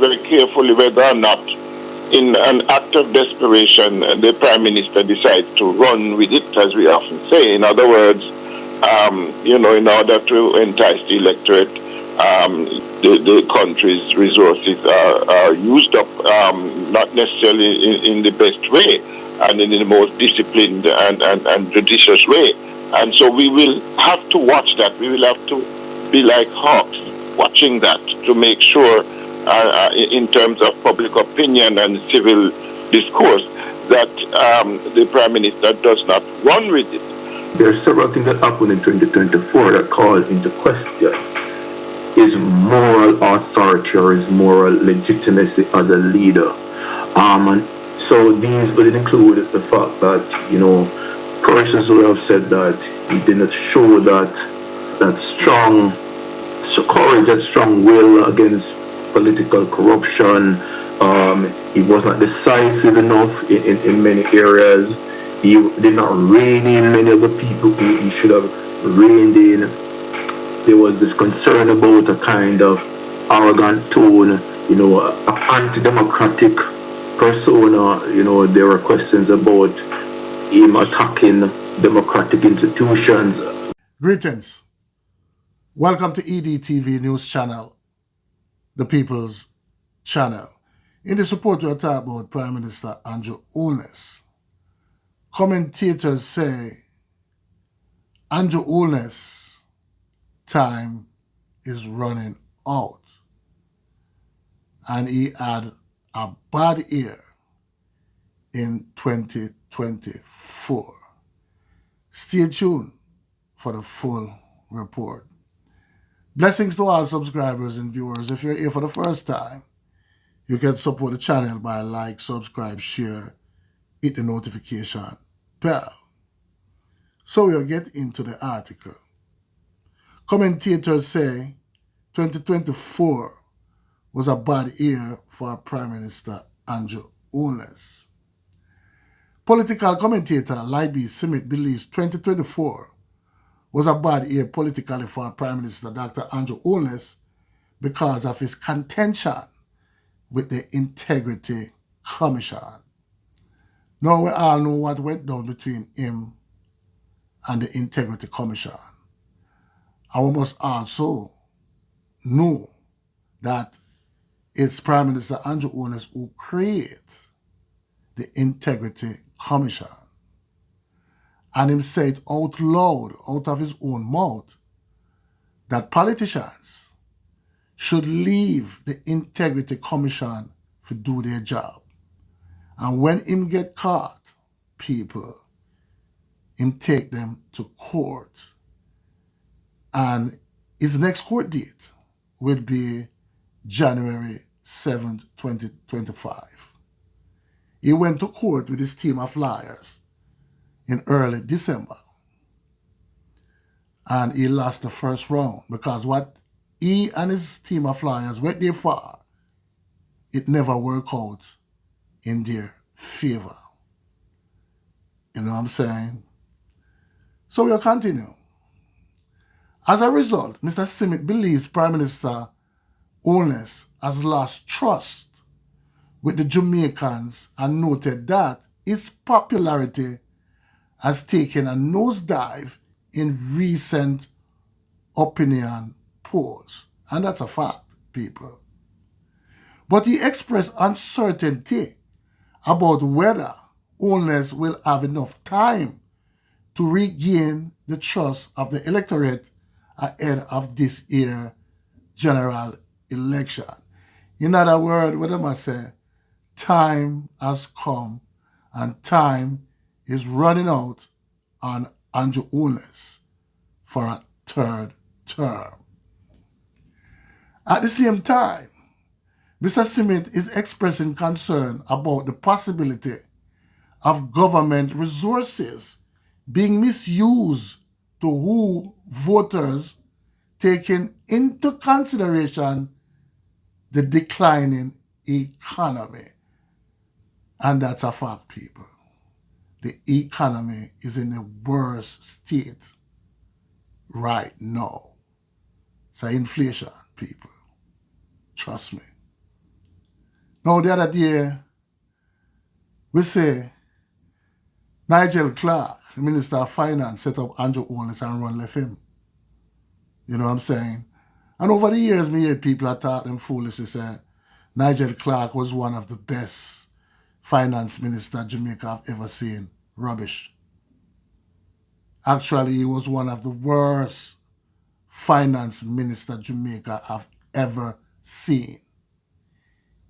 very carefully whether or not, in an act of desperation, the Prime Minister decides to run with it, as we often say. In other words, in order to entice the electorate, the country's resources are used up, not necessarily in the best way and in the most disciplined and judicious way. And so we will have to watch that. We will have to be like hawks watching that to make sure, in terms of public opinion and civil discourse, that the Prime Minister does not run with it. There are several things that happened in 2024 that call into question his moral authority or his moral legitimacy as a leader. And so these would include the fact that, persons who have said that he did not show that strong courage and strong will against political corruption. He was not decisive enough in many areas. He did not rein in many of the people who he should have reined in. There was this concern about a kind of arrogant tone, an anti-democratic persona. There were questions about him attacking democratic institutions. Greetings. Welcome to EDTV News Channel, the People's Channel. In the support, we'll talk about Prime Minister Andrew Holness. Commentators say Andrew Holness' time is running out, and he had a bad year in 2024. Stay tuned for the full report. Blessings to all subscribers and viewers. If you're here for the first time, you can support the channel by like, subscribe, share, hit the notification bell. So we'll get into the article. Commentators say 2024 was a bad year for Prime Minister Andrew Holness. Political commentator Libby Simit believes 2024 was a bad year politically for Prime Minister Dr. Andrew Holness because of his contention with the Integrity Commission. Now we all know what went down between him and the Integrity Commission. And we must also know that it's Prime Minister Andrew Holness who created the Integrity Commission. And him said out loud, out of his own mouth, that politicians should leave the Integrity Commission to do their job. And when him get caught, people, him take them to court. And his next court date will be January 7th, 2025. He went to court with his team of lawyers in early December. And he lost the first round because what he and his team of lawyers went there for, it never worked out in their favor. You know what I'm saying? So we'll continue. As a result, Mr. Simit believes Prime Minister Holness has lost trust with the Jamaicans and noted that his popularity has taken a nosedive in recent opinion polls. And that's a fact, people. But he expressed uncertainty about whether Holness will have enough time to regain the trust of the electorate ahead of this year's general election. In other words, what am I saying? Time has come and time is running out on Andrew Holness for a third term. At the same time, Mr. Simit is expressing concern about the possibility of government resources being misused to who voters, taking into consideration the declining economy. And that's a fact, people. The economy is in the worst state right now. It's inflation, people. Trust me. Now, the other day, we say Nigel Clark, the Minister of Finance, set up Andrew Holness and run left him. You know what I'm saying? And over the years, me hear people are talk them foolishly say Nigel Clark was one of the best finance minister Jamaica have ever seen. Rubbish. Actually, he was one of the worst finance minister Jamaica have ever seen.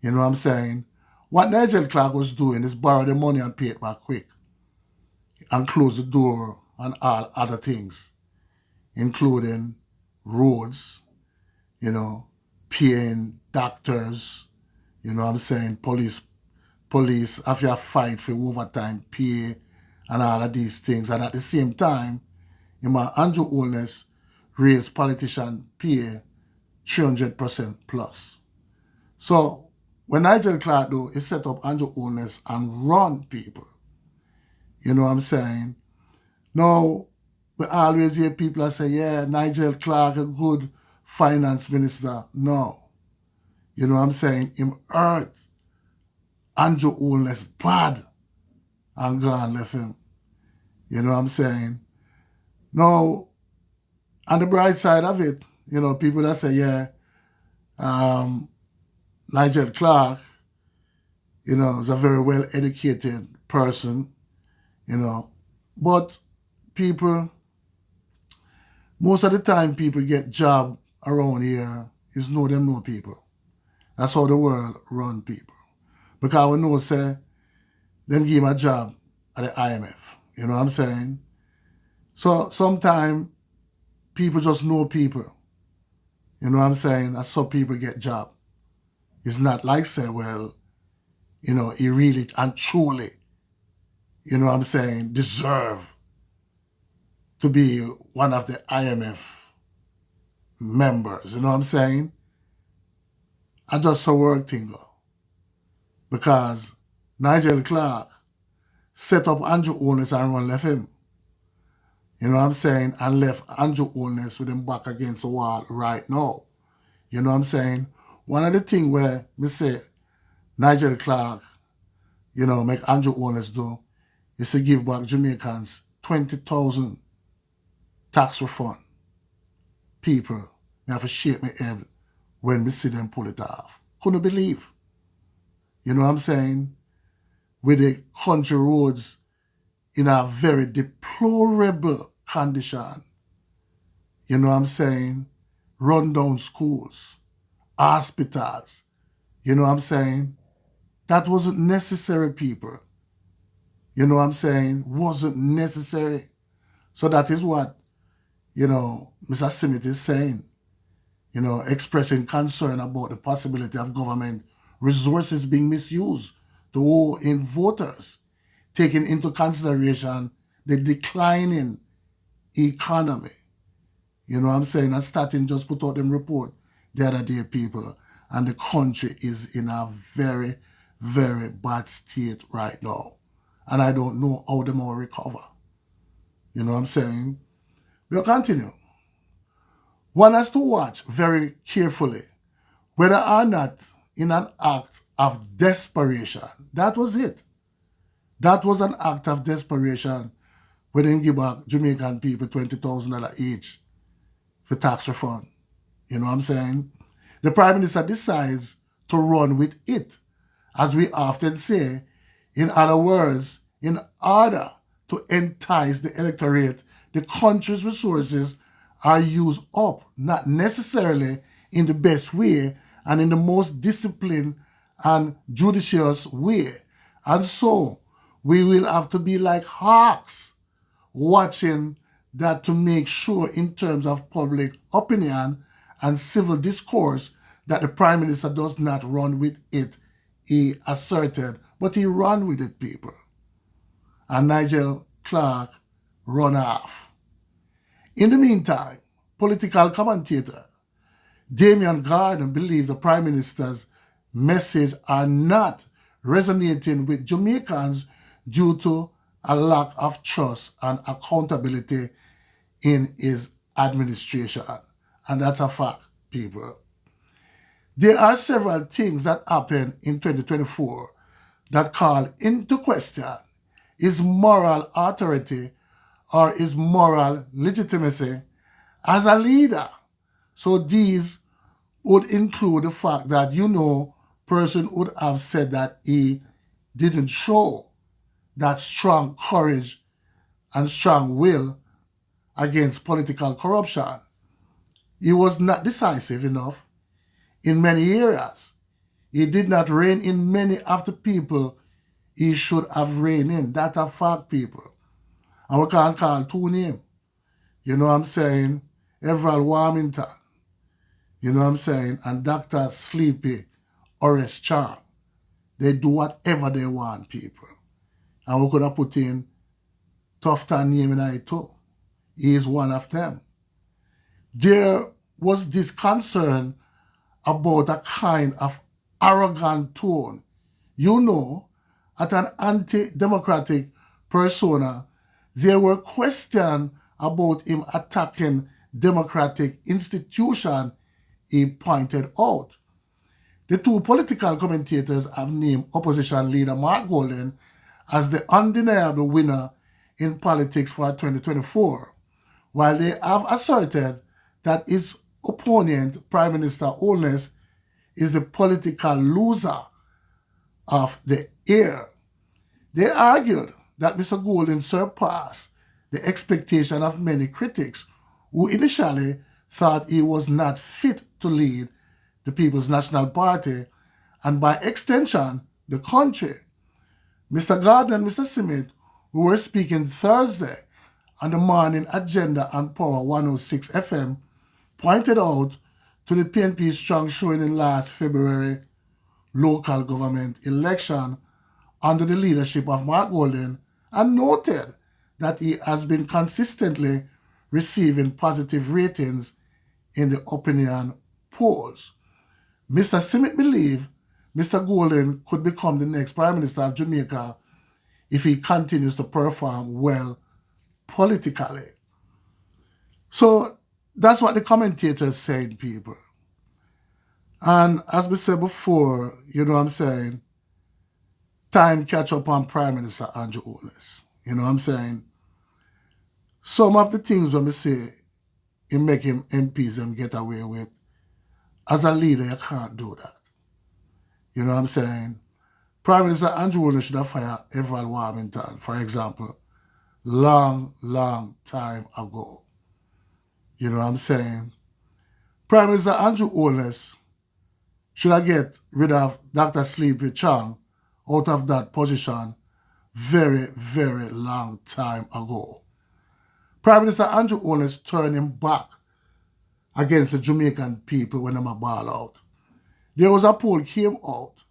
You know what I'm saying? What Nigel Clark was doing is borrow the money and pay it back quick and close the door on all other things, including roads, you know, paying doctors, you know what I'm saying, police, if you have fight for overtime, pay, and all of these things. And at the same time, Andrew Holness raised politician pay 300% plus. So when Nigel Clark do, he set up Andrew Holness and run people. You know what I'm saying? Now, we always hear people say, yeah, Nigel Clark, a good finance minister. No. You know what I'm saying? Him hurt Andrew Holness bad and gone left him. You know what I'm saying? Now, on the bright side of it, you know, people that say, yeah, Nigel Clark, you know, is a very well-educated person, you know. But people, most of the time people get job around here is know them know people. That's how the world run people. Because we know, say, them give him a job at the IMF. You know what I'm saying? So sometimes people just know people. You know what I'm saying? That's how people get job. It's not like say, well, you know, he really and truly, you know what I'm saying, deserve to be one of the IMF members. You know what I'm saying? I just saw work thing go. Because Nigel Clark set up Andrew Holness and run left him. You know what I'm saying? And left Andrew Holness with him back against the wall right now. You know what I'm saying? One of the things where me say Nigel Clark, you know, make Andrew Holness do is to give back Jamaicans 20,000 tax refund. People, me have to shake my head when me see them pull it off. Couldn't believe. You know what I'm saying? With the country roads in a very deplorable condition. You know what I'm saying? Rundown schools, hospitals. You know what I'm saying? That wasn't necessary, people. You know what I'm saying? Wasn't necessary. So that is what, you know, Mr. Simit is saying. You know, expressing concern about the possibility of government resources being misused to owe in voters, taking into consideration the declining economy. You know what I'm saying? And starting just put out them report the other day, people, and the country is in a very, very bad state right now. And I don't know how them will recover. You know what I'm saying? We'll continue. One has to watch very carefully whether or not in an act of desperation. That was it. That was an act of desperation when they give back Jamaican people $20,000 each for tax refund. You know what I'm saying? The Prime Minister decides to run with it. As we often say, in other words, in order to entice the electorate, the country's resources are used up, not necessarily in the best way and in the most disciplined and judicious way. And so we will have to be like hawks watching that to make sure in terms of public opinion and civil discourse that the Prime Minister does not run with it, he asserted, but he ran with it, people. And Nigel Clark run off. In the meantime, political commentator Damian Gardner believes the Prime Minister's message are not resonating with Jamaicans due to a lack of trust and accountability in his administration. And that's a fact, people. There are several things that happened in 2024 that call into question his moral authority or his moral legitimacy as a leader. So these would include the fact that, person would have said that he didn't show that strong courage and strong will against political corruption. He was not decisive enough in many areas. He did not rein in many of the people he should have reined in. That's a fact, people. And we can't call two names. You know what I'm saying? Everald Warmington. You know what I'm saying? And Dr. Sleepy Horace Chang. They do whatever they want, people. And we could have put in Tufton name in it too. He is one of them. There was this concern about a kind of arrogant tone, at an anti-democratic persona. There were questions about him attacking democratic institutions, he pointed out. The two political commentators have named opposition leader Mark Golden as the undeniable winner in politics for 2024, while they have asserted that his opponent, Prime Minister Holness, is the political loser of the year. They argued that Mr. Golden surpassed the expectation of many critics who initially thought he was not fit to lead the People's National Party and by extension the country. Mr. Gardner and Mr. Simit, who were speaking Thursday on the morning agenda on Power 106 FM, pointed out to the PNP's strong showing in last February local government election under the leadership of Mark Golden and noted that he has been consistently receiving positive ratings in the opinion polls. Mr. Simit believed Mr. Golden could become the next Prime Minister of Jamaica if he continues to perform well politically. So that's what the commentators said, people. And as we said before, time catch up on Prime Minister Andrew Holness. Some of the things when we say it make him MPs them get away with, as a leader, you can't do that. Prime Minister Andrew Holness should have fired Everald Warmington, for example, long time ago. Prime Minister Andrew Holness should have get rid of Dr. Sleepy Chang out of that position very, very long time ago. Prime Minister Andrew Holness turned him back against the Jamaican people when they ball out. There was a poll came out,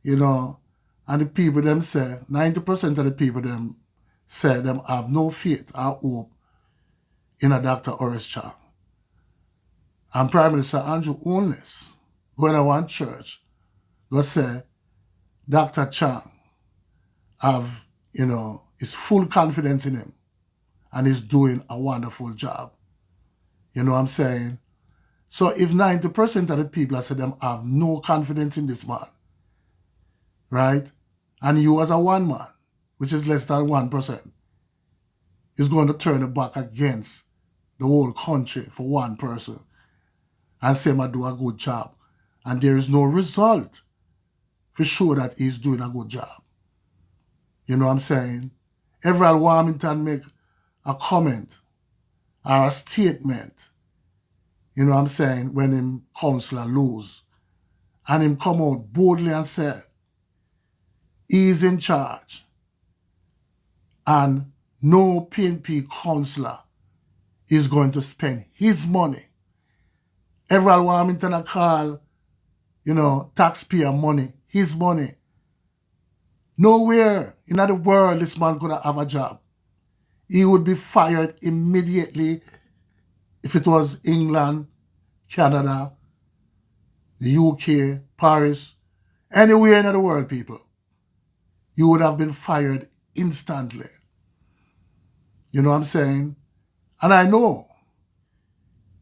and the people them say, 90% of the people them say them have no faith or hope in a Dr. Horace Chang. And Prime Minister Andrew Holness going to one church, go say Dr. Chang have, his full confidence in him and he's doing a wonderful job. You know what I'm saying? So if 90% of the people I said them have no confidence in this man, right? And you as a one man, which is less than 1%, is going to turn it back against the whole country for one person and say I do a good job. And there is no result for sure that he's doing a good job. You know what I'm saying? Everald Warmington make a comment or a statement, when him councillor lose. And him come out boldly and say, he's in charge. And no PNP councillor is going to spend his money. Everald Warmington a call, taxpayer money, his money. Nowhere in the world this man could have a job. He would be fired immediately if it was England, Canada, the UK, Paris, anywhere in the world, people. You would have been fired instantly. You know what I'm saying? And I know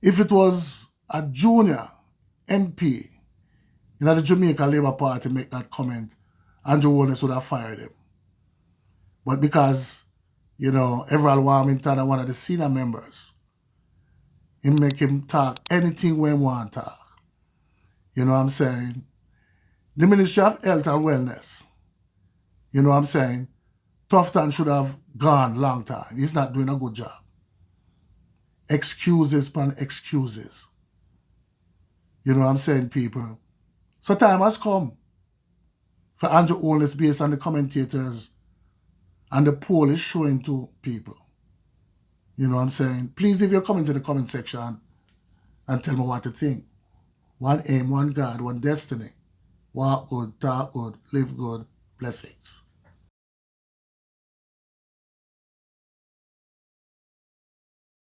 if it was a junior MP, You know, the Jamaica Labour Party make that comment, Andrew Holness would have fired him. But because, you know, Everald Warmington, one of the senior members, he make him talk anything when he want to talk. You know what I'm saying? The Ministry of Health and Wellness, you know what I'm saying? Tufton should have gone long time. He's not doing a good job. Excuses upon excuses. You know what I'm saying, people? So time has come for Andrew Holness based on the commentators and the poll is showing to people. You know what I'm saying? Please leave your comment in the comment section and tell me what you think. One aim, one God, one destiny. Walk good, talk good, live good. Blessings.